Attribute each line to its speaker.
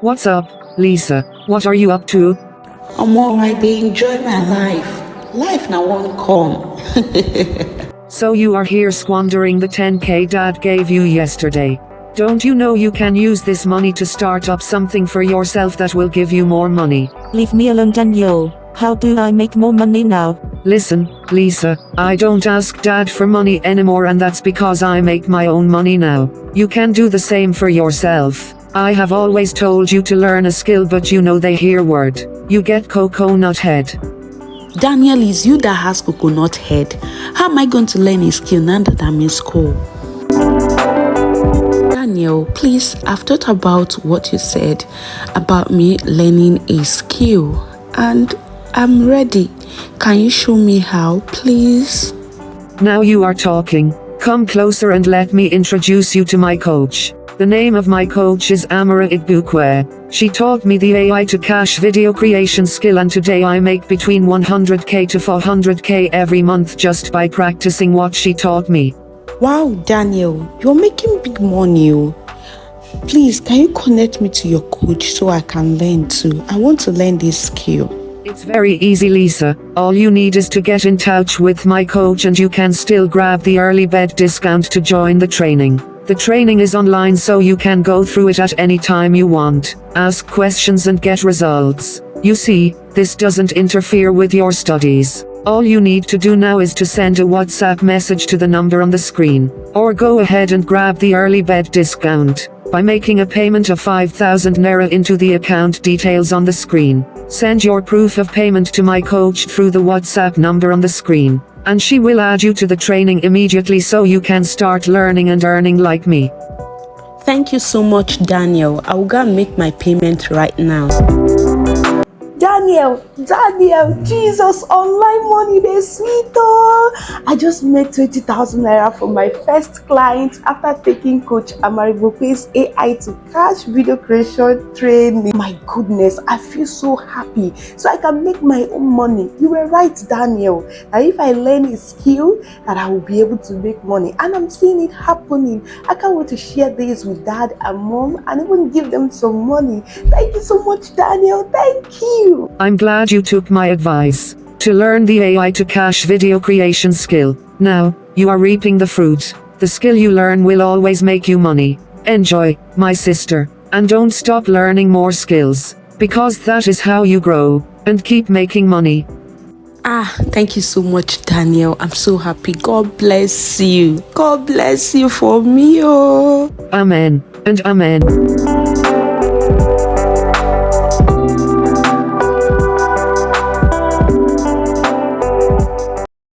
Speaker 1: What's up, Lisa? What are you up to?
Speaker 2: I'm alright, they enjoy my life. Life now won't come.
Speaker 1: So you are here squandering the 10k dad gave you yesterday. Don't you know you can use this money to start up something for yourself that will give you more money?
Speaker 3: Leave me alone, Daniel. How do I make more money now?
Speaker 1: Listen, Lisa, I don't ask dad for money anymore, and that's because I make my own money now. You can do the same for yourself. I have always told you to learn a skill, but you know they hear word. You get coconut head.
Speaker 2: Daniel, is you that has coconut head. How am I going to learn a skill now that I'm in school? Daniel, please, I've thought about what you said about me learning a skill, and I'm ready. Can you show me how, please?
Speaker 1: Now you are talking. Come closer and let me introduce you to my coach. The name of my coach is Amara Igbokwe. She taught me the AI to cash video creation skill, and today I make between 100k to 400k every month just by practicing what she taught me.
Speaker 2: Wow, Daniel, you're making big money. Please, can you connect me to your coach so I can learn too? I want to learn this skill.
Speaker 1: It's very easy, Lisa. All you need is to get in touch with my coach, and you can still grab the early bed discount to join the training. The training is online, so you can go through it at any time you want, ask questions and get results. You see, this doesn't interfere with your studies. All you need to do now is to send a WhatsApp message to the number on the screen, or go ahead and grab the early bed discount by making a payment of 5,000 Naira into the account details on the screen. Send your proof of payment to my coach through the WhatsApp number on the screen, and she will add you to the training immediately so you can start learning and earning like me.
Speaker 2: Thank you so much, Daniel. I will go and make my payment right now.
Speaker 4: Daniel, Jesus, online money, they sweet oh. I just made 20,000 Naira from my first client after taking Coach Amara Igbokwe's AI to cash video creation training. My goodness, I feel so happy. So I can make my own money. You were right, Daniel. That if I learn a skill, that I will be able to make money. And I'm seeing it happening. I can't wait to share this with dad and mom and even give them some money. Thank you so much, Daniel. Thank you.
Speaker 1: I'm glad you took my advice to learn the AI to cash video creation skill. Now, you are reaping the fruit. The skill you learn will always make you money. Enjoy, my sister, and don't stop learning more skills, because that is how you grow and keep making money.
Speaker 2: Thank you so much, Daniel. I'm so happy. God bless you. God bless you for me.
Speaker 1: Amen and amen.